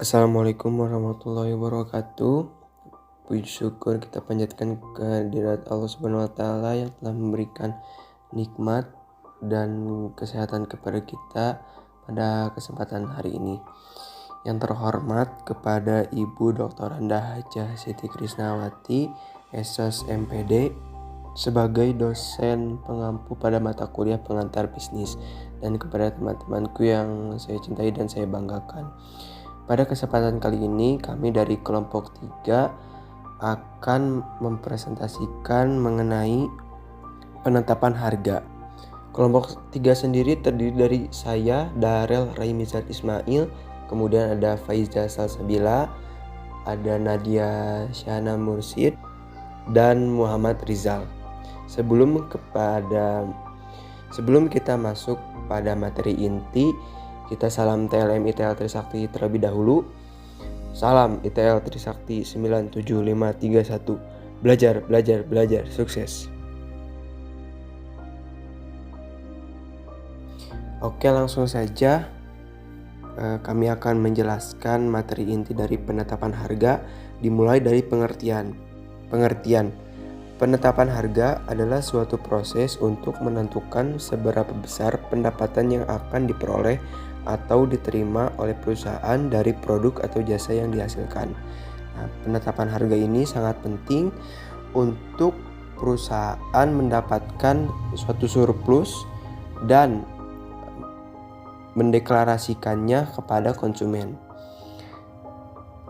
Assalamualaikum warahmatullahi wabarakatuh. Puji syukur kita panjatkan kehadirat Allah Subhanahu wa taala yang telah memberikan nikmat dan kesehatan kepada kita pada kesempatan hari ini. Yang terhormat kepada Ibu Dr. Anda Hajah Siti Krisnawati, SOS MPD, sebagai dosen pengampu pada mata kuliah pengantar bisnis, dan kepada teman-temanku yang saya cintai dan saya banggakan. Pada kesempatan kali ini kami dari kelompok 3 akan mempresentasikan mengenai penetapan harga. Kelompok 3 sendiri terdiri dari saya, Darel Raimizat Ismail, kemudian ada Faiza Salsabila, ada Nadia Syahana Mursid, dan Muhammad Rizal. Sebelum kita masuk pada materi inti, kita salam TLM ITL Trisakti terlebih dahulu. Salam ITL Trisakti 97531. Belajar, belajar, belajar. Sukses. Oke, langsung saja kami akan menjelaskan materi inti dari penetapan harga, dimulai dari pengertian. Penetapan harga adalah suatu proses untuk menentukan seberapa besar pendapatan yang akan diperoleh atau diterima oleh perusahaan dari produk atau jasa yang dihasilkan. Nah, penetapan harga ini sangat penting untuk perusahaan mendapatkan suatu surplus dan mendeklarasikannya kepada konsumen.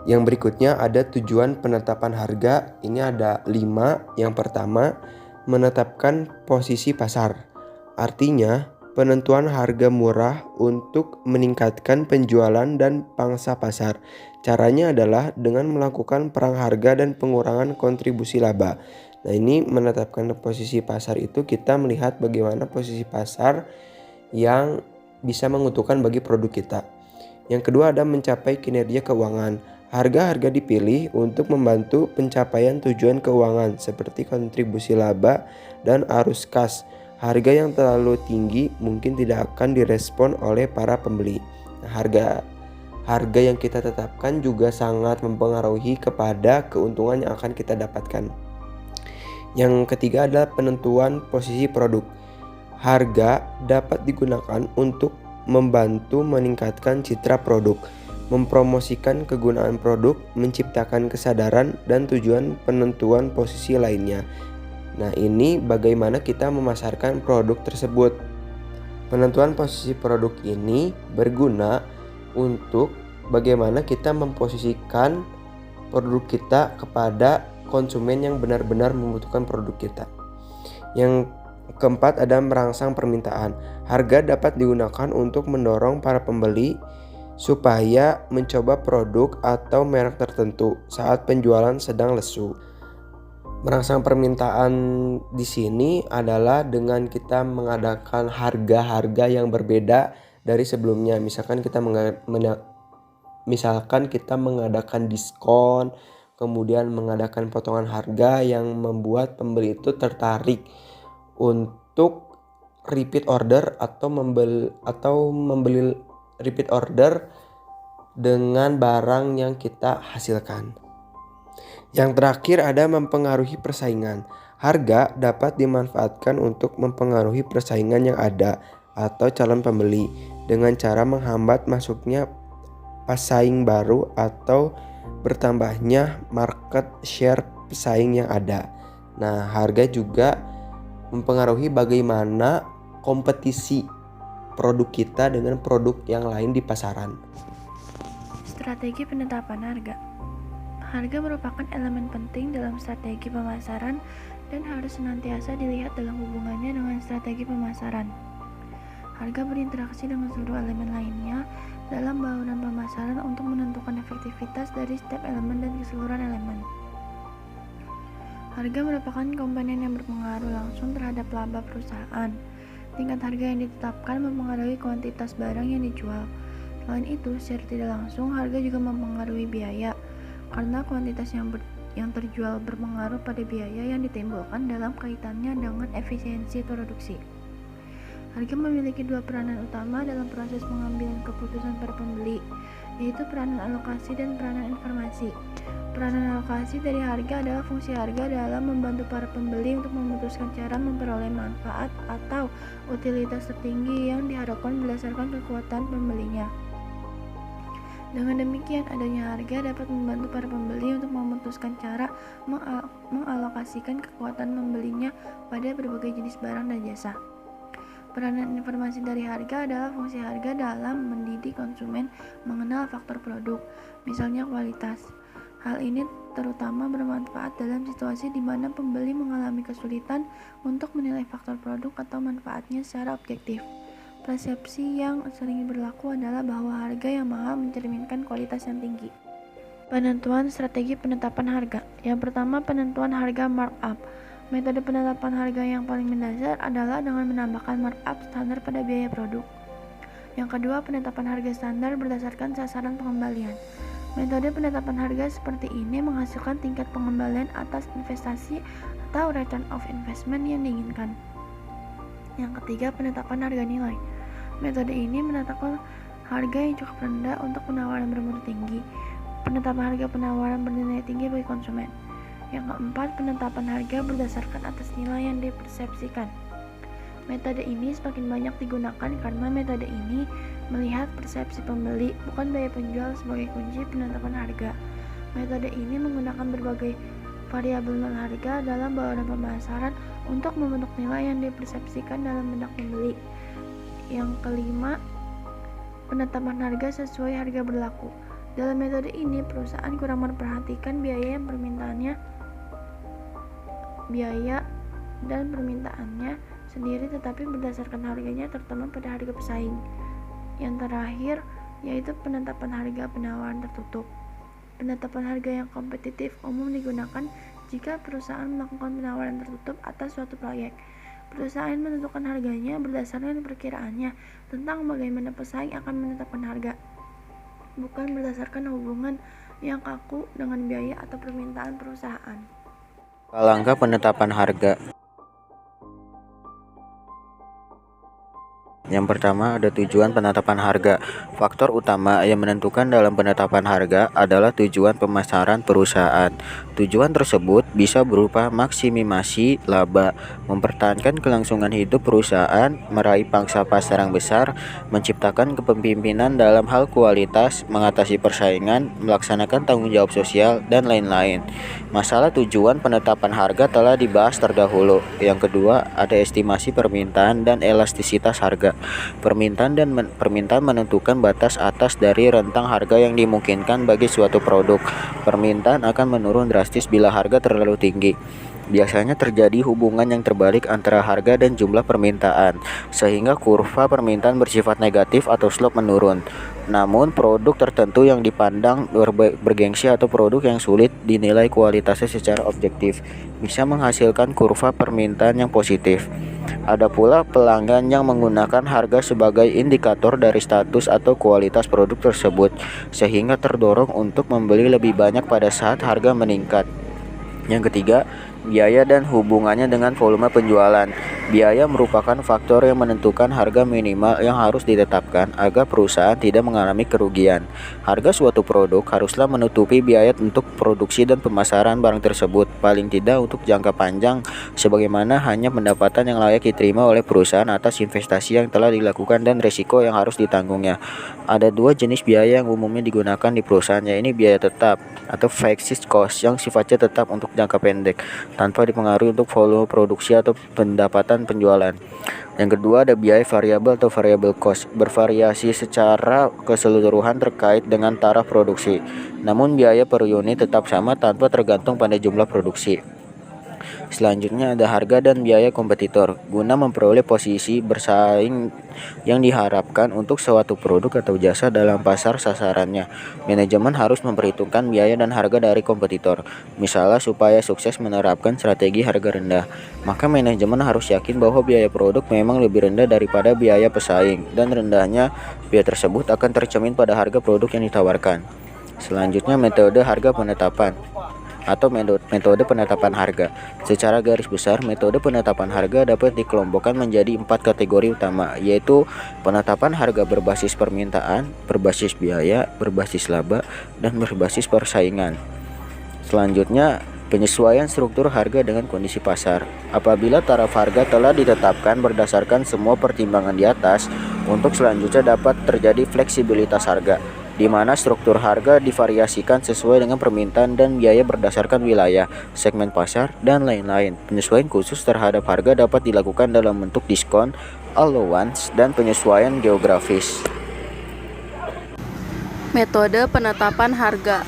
Yang berikutnya ada tujuan penetapan harga. Ini ada 5. Yang pertama, menetapkan posisi pasar. Artinya, penentuan harga murah untuk meningkatkan penjualan dan pangsa pasar. Caranya adalah dengan melakukan perang harga dan pengurangan kontribusi laba. Nah, ini menetapkan posisi pasar itu kita melihat bagaimana posisi pasar yang bisa menguntungkan bagi produk kita. Yang kedua ada mencapai kinerja keuangan. Harga-harga dipilih untuk membantu pencapaian tujuan keuangan seperti kontribusi laba dan arus kas. Harga yang terlalu tinggi mungkin tidak akan direspon oleh para pembeli. Nah, harga yang kita tetapkan juga sangat mempengaruhi kepada keuntungan yang akan kita dapatkan. Yang ketiga adalah penentuan posisi produk. Harga dapat digunakan untuk membantu meningkatkan citra produk, mempromosikan kegunaan produk, menciptakan kesadaran dan tujuan penentuan posisi lainnya. Nah, ini bagaimana kita memasarkan produk tersebut. Penentuan posisi produk ini berguna untuk bagaimana kita memposisikan produk kita kepada konsumen yang benar-benar membutuhkan produk kita. Yang keempat ada merangsang permintaan. Harga dapat digunakan untuk mendorong para pembeli supaya mencoba produk atau merek tertentu saat penjualan sedang lesu. Merangsang permintaan di sini adalah dengan kita mengadakan harga-harga yang berbeda dari sebelumnya. Misalkan kita mengadakan diskon, kemudian mengadakan potongan harga yang membuat pembeli itu tertarik untuk repeat order atau membeli repeat order dengan barang yang kita hasilkan. Yang terakhir ada mempengaruhi persaingan. Harga dapat dimanfaatkan untuk mempengaruhi persaingan yang ada atau calon pembeli dengan cara menghambat masuknya pesaing baru atau bertambahnya market share pesaing yang ada. Nah, harga juga mempengaruhi bagaimana kompetisi produk kita dengan produk yang lain di pasaran. Strategi penetapan harga. Harga merupakan elemen penting dalam strategi pemasaran dan harus senantiasa dilihat dalam hubungannya dengan strategi pemasaran. Harga berinteraksi dengan seluruh elemen lainnya dalam bangunan pemasaran untuk menentukan efektivitas dari setiap elemen dan keseluruhan elemen. Harga merupakan komponen yang berpengaruh langsung terhadap laba perusahaan. Tingkat harga yang ditetapkan mempengaruhi kuantitas barang yang dijual. Selain itu, secara tidak langsung harga juga mempengaruhi biaya, karena kuantitas yang terjual berpengaruh pada biaya yang ditimbulkan dalam kaitannya dengan efisiensi produksi. Harga memiliki 2 peranan utama dalam proses pengambilan keputusan para pembeli, yaitu peranan alokasi dan peranan informasi. Peranan alokasi dari harga adalah fungsi harga dalam membantu para pembeli untuk memutuskan cara memperoleh manfaat atau utilitas tertinggi yang diharapkan berdasarkan kekuatan pembelinya. Dengan demikian, adanya harga dapat membantu para pembeli untuk memutuskan cara mengalokasikan kekuatan pembelinya pada berbagai jenis barang dan jasa. Peranan informasi dari harga adalah fungsi harga dalam mendidik konsumen mengenal faktor produk, misalnya kualitas. Hal ini terutama bermanfaat dalam situasi di mana pembeli mengalami kesulitan untuk menilai faktor produk atau manfaatnya secara objektif. Persepsi yang sering berlaku adalah bahwa harga yang mahal mencerminkan kualitas yang tinggi. Penentuan strategi penetapan harga. Yang pertama, penentuan harga markup. Metode penetapan harga yang paling mendasar adalah dengan menambahkan markup standar pada biaya produk. Yang kedua, penetapan harga standar berdasarkan sasaran pengembalian. Metode penetapan harga seperti ini menghasilkan tingkat pengembalian atas investasi atau return of investment yang diinginkan. Yang ketiga, penetapan harga nilai. Metode ini menetapkan harga yang cukup rendah untuk penawaran bermutu tinggi. Penetapan harga penawaran bernilai tinggi bagi konsumen. Yang keempat, penetapan harga berdasarkan atas nilai yang dipersepsikan. Metode ini semakin banyak digunakan karena metode ini melihat persepsi pembeli, bukan biaya penjual sebagai kunci penetapan harga. Metode ini menggunakan berbagai variabel non-harga dalam bauran pemasaran untuk membentuk nilai yang dipersepsikan dalam benak pembeli. Yang kelima, penetapan harga sesuai harga berlaku. Dalam metode ini, perusahaan kurang memperhatikan biaya dan permintaannya sendiri, tetapi berdasarkan harganya terutama pada harga pesaing. Yang terakhir, yaitu penetapan harga penawaran tertutup. Penetapan harga yang kompetitif umum digunakan jika perusahaan melakukan penawaran tertutup atas suatu proyek. Perusahaan menentukan harganya berdasarkan perkiraannya tentang bagaimana pesaing akan menetapkan harga, bukan berdasarkan hubungan yang kaku dengan biaya atau permintaan perusahaan. Langkah penetapan harga. Yang pertama, ada tujuan penetapan harga. Faktor utama yang menentukan dalam penetapan harga adalah tujuan pemasaran perusahaan. Tujuan tersebut bisa berupa maksimasi laba, mempertahankan kelangsungan hidup perusahaan, meraih pangsa pasar yang besar, menciptakan kepemimpinan dalam hal kualitas, mengatasi persaingan, melaksanakan tanggung jawab sosial, dan lain-lain. Masalah tujuan penetapan harga telah dibahas terdahulu. Yang kedua, ada estimasi permintaan dan elastisitas harga. Permintaan menentukan batas atas dari rentang harga yang dimungkinkan bagi suatu produk. Permintaan akan menurun drastis bila harga terlalu tinggi. Biasanya terjadi hubungan yang terbalik antara harga dan jumlah permintaan, sehingga kurva permintaan bersifat negatif atau slope menurun. Namun, produk tertentu yang dipandang bergengsi atau produk yang sulit dinilai kualitasnya secara objektif bisa menghasilkan kurva permintaan yang positif. Ada pula pelanggan yang menggunakan harga sebagai indikator dari status atau kualitas produk tersebut, sehingga terdorong untuk membeli lebih banyak pada saat harga meningkat. Yang ketiga, biaya dan hubungannya dengan volume penjualan. Biaya merupakan faktor yang menentukan harga minimal yang harus ditetapkan agar perusahaan tidak mengalami kerugian. Harga suatu produk haruslah menutupi biaya untuk produksi dan pemasaran barang tersebut, paling tidak untuk jangka panjang, sebagaimana hanya pendapatan yang layak diterima oleh perusahaan atas investasi yang telah dilakukan dan risiko yang harus ditanggungnya. Ada dua jenis biaya yang umumnya digunakan di perusahaan, yaitu biaya tetap atau fixed cost yang sifatnya tetap untuk jangka pendek, tanpa dipengaruhi untuk volume produksi atau pendapatan penjualan. Yang kedua, ada biaya variabel atau variable cost, bervariasi secara keseluruhan terkait dengan taraf produksi. Namun biaya per unit tetap sama tanpa tergantung pada jumlah produksi. Selanjutnya ada harga dan biaya kompetitor. Guna memperoleh posisi bersaing yang diharapkan untuk suatu produk atau jasa dalam pasar sasarannya, manajemen harus memperhitungkan biaya dan harga dari kompetitor. Misalnya, supaya sukses menerapkan strategi harga rendah, maka manajemen harus yakin bahwa biaya produk memang lebih rendah daripada biaya pesaing, dan rendahnya biaya tersebut akan tercermin pada harga produk yang ditawarkan. Selanjutnya, metode harga penetapan. atau metode penetapan harga. Secara garis besar, metode penetapan harga dapat dikelompokkan menjadi 4 kategori utama, yaitu penetapan harga berbasis permintaan, berbasis biaya, berbasis laba, dan berbasis persaingan. Selanjutnya, penyesuaian struktur harga dengan kondisi pasar. Apabila taraf harga telah ditetapkan berdasarkan semua pertimbangan di atas, untuk selanjutnya dapat terjadi fleksibilitas harga, di mana struktur harga divariasikan sesuai dengan permintaan dan biaya berdasarkan wilayah, segmen pasar, dan lain-lain. Penyesuaian khusus terhadap harga dapat dilakukan dalam bentuk diskon, allowance, dan penyesuaian geografis. Metode penetapan harga.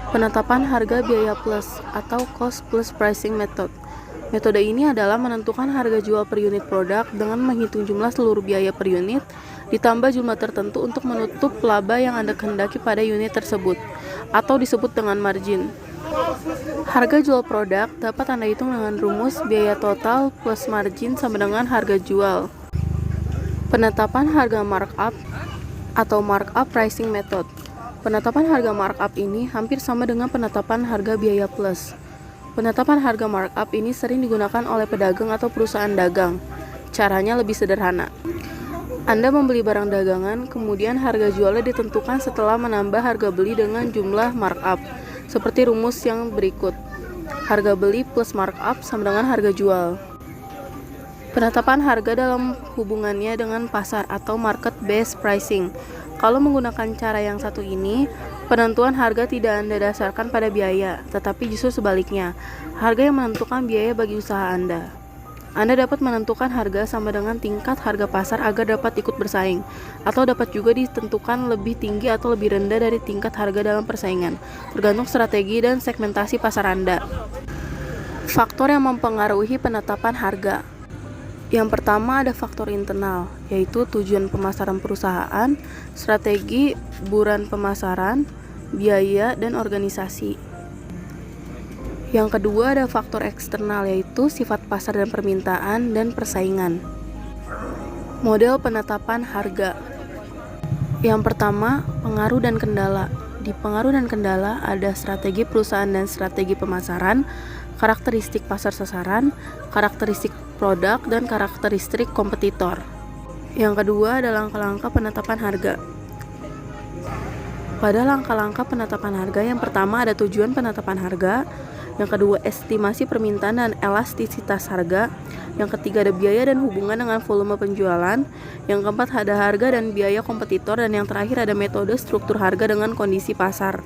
Penetapan harga biaya plus atau cost plus pricing method. Metode ini adalah menentukan harga jual per unit produk dengan menghitung jumlah seluruh biaya per unit ditambah jumlah tertentu untuk menutup laba yang Anda kehendaki pada unit tersebut, atau disebut dengan margin. Harga jual produk dapat Anda hitung dengan rumus biaya total plus margin sama dengan harga jual. Penetapan harga markup atau markup pricing method. Penetapan harga markup ini hampir sama dengan penetapan harga biaya plus. Penetapan harga markup ini sering digunakan oleh pedagang atau perusahaan dagang. Caranya lebih sederhana. Anda membeli barang dagangan, kemudian harga jualnya ditentukan setelah menambah harga beli dengan jumlah markup, seperti rumus yang berikut. Harga beli plus markup sama dengan harga jual. Penetapan harga dalam hubungannya dengan pasar atau market based pricing. Kalau menggunakan cara yang satu ini, penentuan harga tidak Anda dasarkan pada biaya, tetapi justru sebaliknya, harga yang menentukan biaya bagi usaha Anda. Anda dapat menentukan harga sama dengan tingkat harga pasar agar dapat ikut bersaing, atau dapat juga ditentukan lebih tinggi atau lebih rendah dari tingkat harga dalam persaingan, tergantung strategi dan segmentasi pasar Anda. Faktor yang mempengaruhi penetapan harga. Yang pertama ada faktor internal, yaitu tujuan pemasaran perusahaan, strategi buruan pemasaran, biaya, dan organisasi. Yang kedua ada faktor eksternal, yaitu sifat pasar dan permintaan dan persaingan. Model penetapan harga. Yang pertama, pengaruh dan kendala. Di pengaruh dan kendala ada strategi perusahaan dan strategi pemasaran, karakteristik pasar sasaran, karakteristik produk, dan karakteristik kompetitor. Yang kedua ada langkah-langkah penetapan harga. Pada langkah-langkah penetapan harga, yang pertama ada tujuan penetapan harga, yang kedua estimasi permintaan dan elastisitas harga, yang ketiga ada biaya dan hubungan dengan volume penjualan, yang keempat ada harga dan biaya kompetitor, dan yang terakhir ada metode struktur harga dengan kondisi pasar.